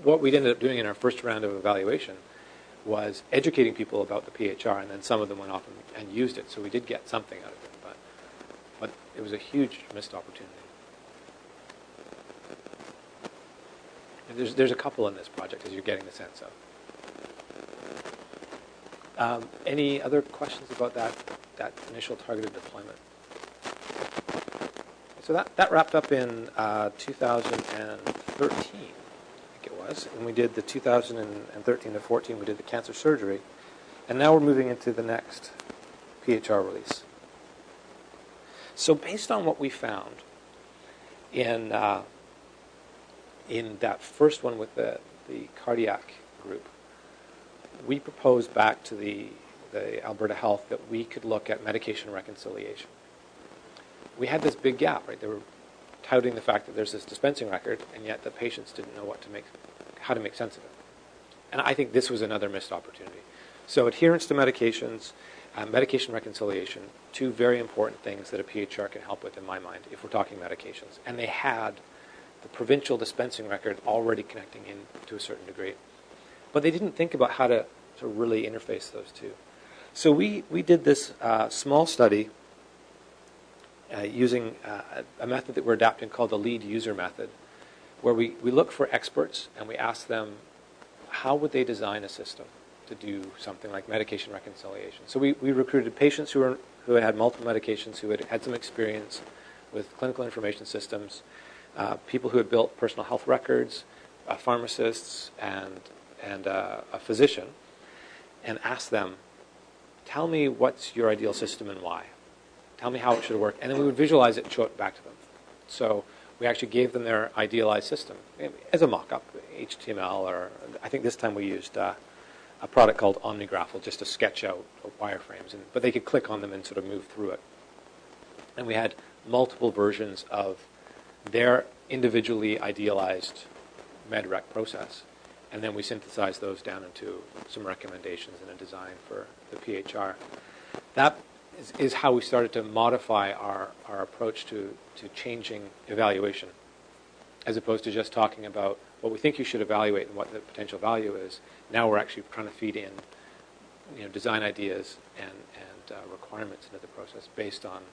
what we ended up doing in our first round of evaluation was educating people about the PHR, and then some of them went off and used it. So we did get something out of it. But it was a huge missed opportunity. And there's a couple in this project, as you're getting the sense of. Any other questions about that initial targeted deployment? So that wrapped up in 2013, I think it was. And we did the 2013 to 14, we did the cancer surgery. And now we're moving into the next PHR release. So based on what we found in that first one with the cardiac group, we proposed back to the Alberta Health that we could look at medication reconciliation. We had this big gap, right? They were touting the fact that there's this dispensing record, and yet the patients didn't know how to make sense of it. And I think this was another missed opportunity. So adherence to medications, medication reconciliation, two very important things that a PHR can help with in my mind if we're talking medications. And they had the provincial dispensing record already connecting in to a certain degree. But they didn't think about how to really interface those two. So we did this small study using a method that we're adapting called the lead user method, where we look for experts and we ask them how would they design a system to do something like medication reconciliation. So we recruited patients who had multiple medications, who had some experience with clinical information systems, people who had built personal health records, pharmacists, and a physician, and asked them, tell me what's your ideal system and why. Tell me how it should work. And then we would visualize it and show it back to them. So we actually gave them their idealized system as a mock-up, HTML, or I think this time we used a product called OmniGraffle just to sketch out wireframes. But they could click on them and sort of move through it. And we had multiple versions of their individually idealized MedRec process. And then we synthesized those down into some recommendations and a design for the PHR. That is how we started to modify our approach to changing evaluation, as opposed to just talking about what we think you should evaluate and what the potential value is. Now we're actually trying to feed in design ideas and requirements into the process based on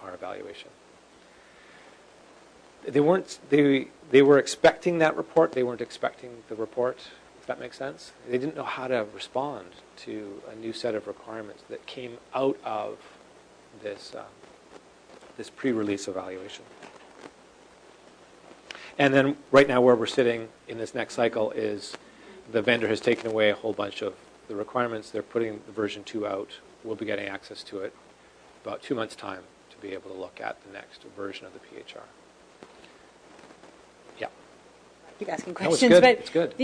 our evaluation. They were expecting that report. They weren't expecting the report, if that makes sense. They didn't know how to respond to a new set of requirements that came out of this pre-release evaluation. And then right now where we're sitting in this next cycle is the vendor has taken away a whole bunch of the requirements. They're putting the version 2 out. We'll be getting access to it about 2 months' time to be able to look at the next version of the PHR. Yeah. Keep asking No, it's questions, good. but It's good.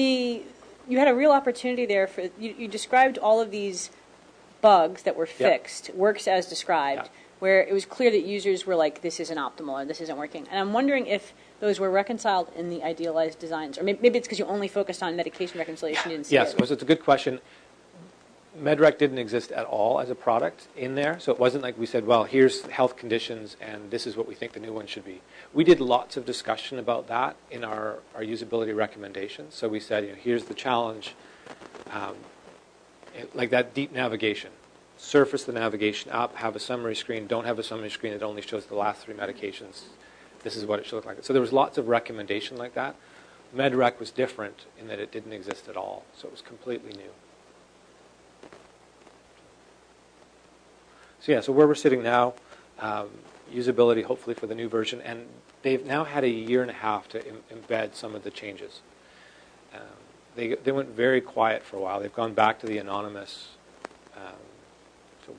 You had a real opportunity there for you described all of these bugs that were fixed, works as described, where it was clear that users were like, this isn't optimal or this isn't working. And I'm wondering if those were reconciled in the idealized designs, or maybe it's because you only focused on medication reconciliation, you didn't see it. Yes, it's a good question. MedRec didn't exist at all as a product in there, so it wasn't like we said, well, here's health conditions and this is what we think the new one should be. We did lots of discussion about that in our usability recommendations. So we said, here's the challenge, like that deep navigation. Surface the navigation up, have a summary screen, don't have a summary screen that only shows the last 3 medications. This is what it should look like. So there was lots of recommendation like that. MedRec was different in that it didn't exist at all, so it was completely new. So where we're sitting now, usability hopefully for the new version, and they've now had a 1.5 years to embed some of the changes. They went very quiet for a while. They've gone back to the anonymous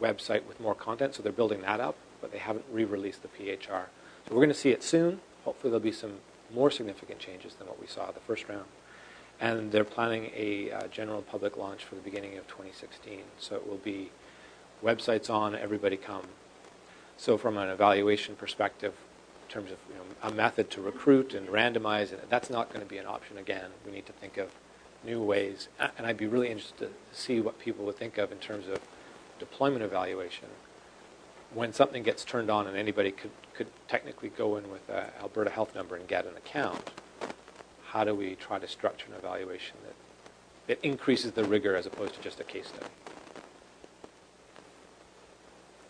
website with more content, so they're building that up, but they haven't re-released the PHR. So we're going to see it soon. Hopefully there'll be some more significant changes than what we saw the first round. And they're planning a general public launch for the beginning of 2016. So it will be websites on, everybody come. So from an evaluation perspective, in terms of a method to recruit and randomize, that's not going to be an option again. We need to think of new ways. And I'd be really interested to see what people would think of in terms of deployment evaluation. When something gets turned on and anybody could technically go in with an Alberta health number and get an account, how do we try to structure an evaluation that increases the rigor as opposed to just a case study?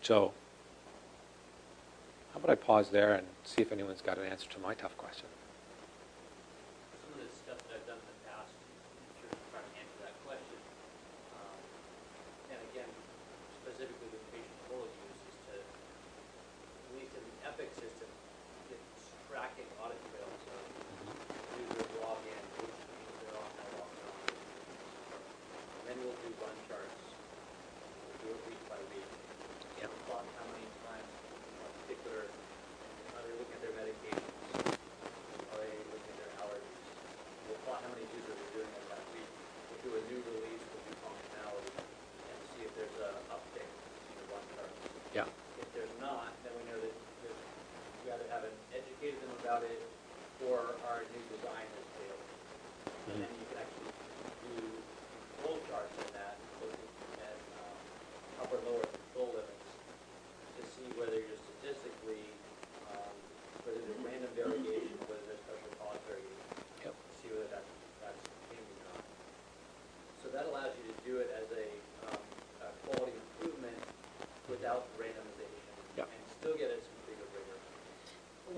So how about I pause there and see if anyone's got an answer to my tough question? Some of the stuff that I've done in the past, sort of trying to answer that question, and again, specifically with patient portal use, is to, at least in the Epic system, it's tracking audit trails. So users log in, which means they're on, how long they're on. And then we'll do run charts. We'll do it week by week. Yep. We'll plot how many times a particular, are they looking at their medications? Are they looking at their allergies? We'll plot how many users are doing it that week. We'll do a new release with new functionality and see if there's an uptick in the run charts. Yeah. If there's not, then we know that we either haven't educated them about it or our new design has failed. And then you can actually do control charts in that, looking at upper and lower control limits to see whether you're statistically, whether there's random variation, whether there's special cause variation. Yep. See whether that's continuing or not. So that allows you to do it as a quality improvement without randomization. Yep. And still get it some bigger rigor.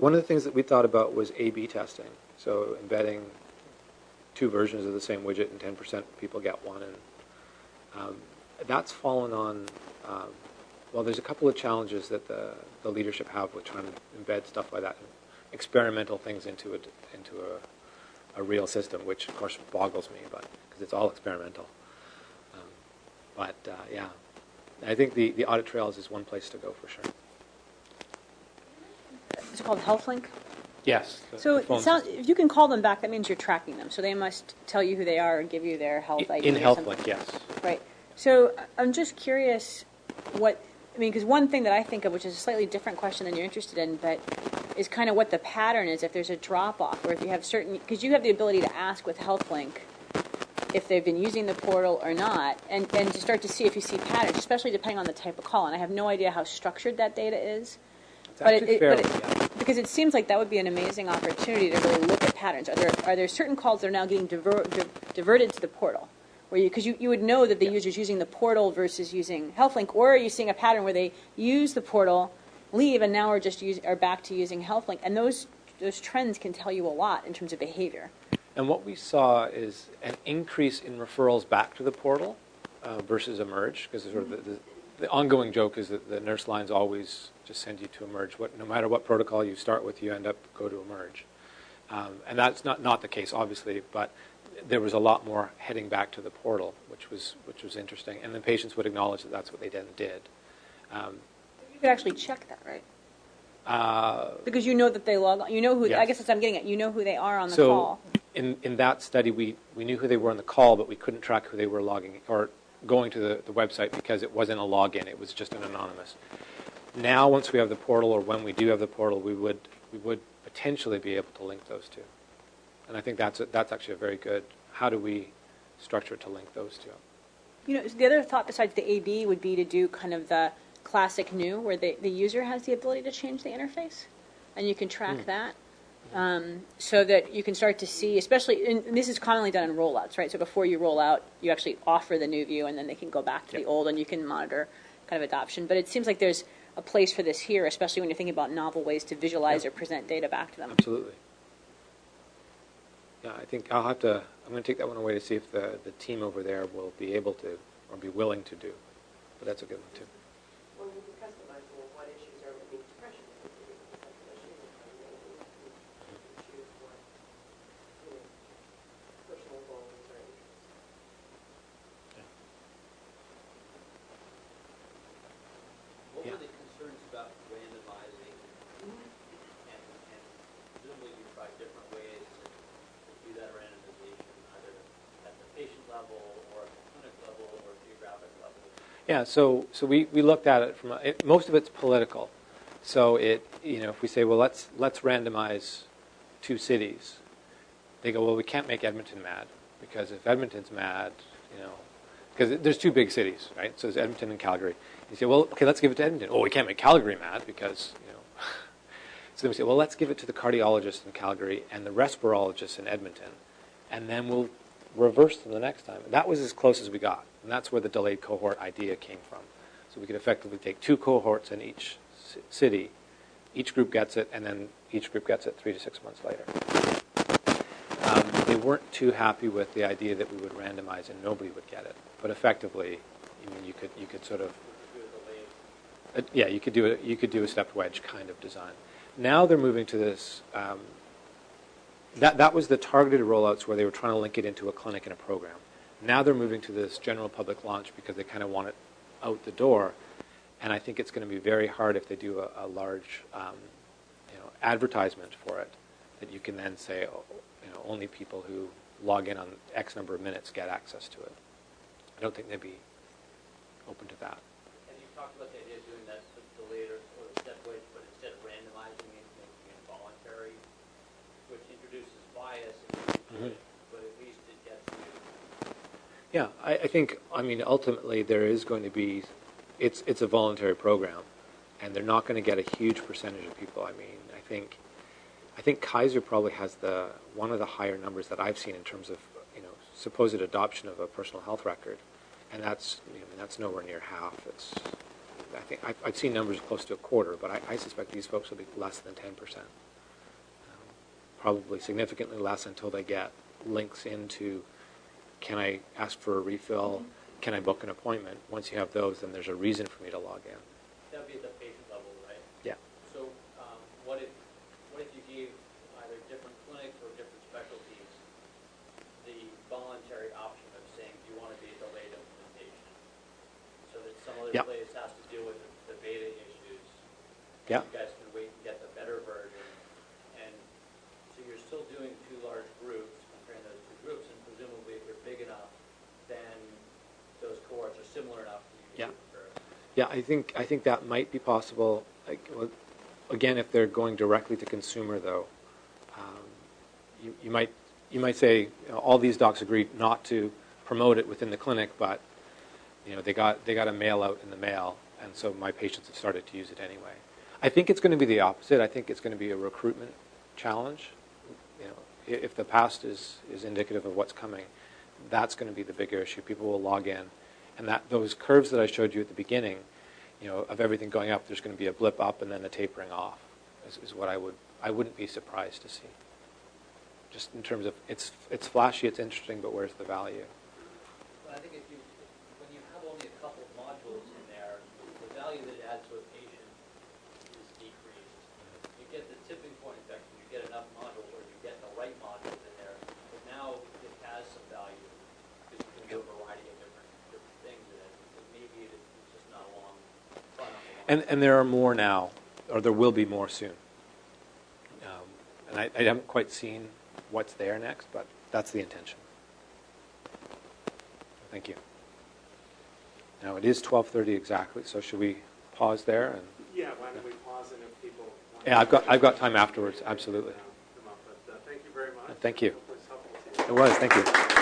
One of the things that we thought about was A/B testing. So embedding two versions of the same widget and 10% people get one. And that's fallen on, well, there's a couple of challenges that the leadership have with trying to embed stuff like that, experimental things into a real system, which of course boggles me, but because it's all experimental. Yeah, I think the Audit Trails is one place to go for sure. Is it called HealthLink? Yes. So it sounds, if you can call them back, that means you're tracking them. So they must tell you who they are and give you their health ID. In or something. HealthLink, yes. Right. So I'm just curious because one thing that I think of, which is a slightly different question than you're interested in, but is kind of what the pattern is if there's a drop-off, or if you have certain, because you have the ability to ask with HealthLink if they've been using the portal or not, and to start to see if you see patterns, especially depending on the type of call. And I have no idea how structured that data is. It's actually fairly, Because it seems like that would be an amazing opportunity to really look at patterns. Are there certain calls that are now getting diverted to the portal? Because you would know that the user's using the portal versus using HealthLink, or are you seeing a pattern where they use the portal, leave, and now are back to using HealthLink? And those trends can tell you a lot in terms of behavior. And what we saw is an increase in referrals back to the portal versus eMERGE, because sort of the ongoing joke is that the nurse lines always just send you to eMERGE. No matter what protocol you start with, you end up go to eMERGE. And that's not the case, obviously, but there was a lot more heading back to the portal, which was interesting. And the patients would acknowledge that that's what they then did. You could actually check that, right? Because you know that they log on. You know who. Yes. I guess that's what I'm getting at. You know who they are on the So call. in that study, we knew who they were on the call, but we couldn't track who they were logging or going to the website because it wasn't a login. It was just an anonymous. Now, once we have the portal, or when we do have the portal, we would potentially be able to link those two. And I think that's actually a very good. How do we structure it to link those two? The other thought besides the AB would be to do kind of the classic new, where the user has the ability to change the interface, and you can track that, so that you can start to see, especially, and this is commonly done in rollouts, right? So before you roll out, you actually offer the new view, and then they can go back to the old, and you can monitor kind of adoption. But it seems like there's a place for this here, especially when you're thinking about novel ways to visualize or present data back to them. Absolutely. Yeah, I think I'm going to take that one away to see if the team over there will be able to or be willing to do. But that's a good one, too. Well, you can customize what issues are with the expression. Choose what, personal goals or interests. What were the concerns about randomizing and Yeah, so we looked at it from most of it's political. So if we say, well, let's randomize 2 cities, they go, well, we can't make Edmonton mad because if Edmonton's mad, because there's 2 big cities, right? So there's Edmonton and Calgary. You say, well, okay, let's give it to Edmonton. Oh, we can't make Calgary mad because So then we say, well, let's give it to the cardiologist in Calgary and the respirologist in Edmonton, and then we'll reverse them the next time. And that was as close as we got, and that's where the delayed cohort idea came from. So we could effectively take 2 cohorts in each city, each group gets it, and then each group gets it 3 to 6 months later. They weren't too happy with the idea that we would randomize and nobody would get it, but effectively, you could sort of, you could do a stepped wedge kind of design. Now they're moving to this. That was the targeted rollouts where they were trying to link it into a clinic and a program. Now they're moving to this general public launch because they kind of want it out the door, and I think it's going to be very hard if they do a large, advertisement for it that you can then say, only people who log in on X number of minutes get access to it. I don't think they'd be open to that. And you talked about the idea of doing that delayed or step wedge, but instead of randomizing it, making it voluntary, which introduces bias into it, but at least it gets you. Yeah, I think, ultimately there is going to be, it's a voluntary program, and they're not going to get a huge percentage of people. I think Kaiser probably has one of the higher numbers that I've seen in terms of, supposed adoption of a personal health record, and that's nowhere near half. I think I've seen numbers close to a quarter, but I suspect these folks will be less than 10%. Probably significantly less until they get links into, can I ask for a refill? Can I book an appointment? Once you have those, then there's a reason for me to log in. That would be at the patient level, right? Yeah. So what if you gave either different clinics or different specialties the voluntary option of saying, do you want to be a delayed implementation? So that some other place has to deal with the beta issues. Yeah. You guys can wait and get the better version. And so you're still doing 2 large groups, comparing those 2 groups, and presumably if you're big enough, then those cohorts are similar enough to you. Yeah. Yeah, I think that might be possible. Again, if they're going directly to consumer, though, you might say all these docs agreed not to promote it within the clinic, but they got a mail out in the mail, and so my patients have started to use it anyway. I think it's going to be the opposite. I think it's going to be a recruitment challenge. If the past is indicative of what's coming, that's going to be the bigger issue. People will log in, and those curves that I showed you at the beginning, of everything going up, there's going to be a blip up and then a tapering off. Is what I wouldn't be surprised to see. Just in terms of it's flashy, it's interesting, but where's the value? But I think when you have only a couple of modules in there, the value that it adds to a patient is decreased. You get the tipping point effect when you get enough modules, or you get the right modules in there. But now it has some value because you can do a variety of different things in it. But maybe it's just not a long fun. And there are more now, or there will be more soon. And I haven't quite seen what's there next, but that's the intention. Thank you. Now it is 12:30 exactly, so should we pause there? And Yeah, why don't we pause and if people want yeah, I've got time afterwards, absolutely. come up. But thank you very much. Thank you. Hopefully it's helpful to you. It was, thank you.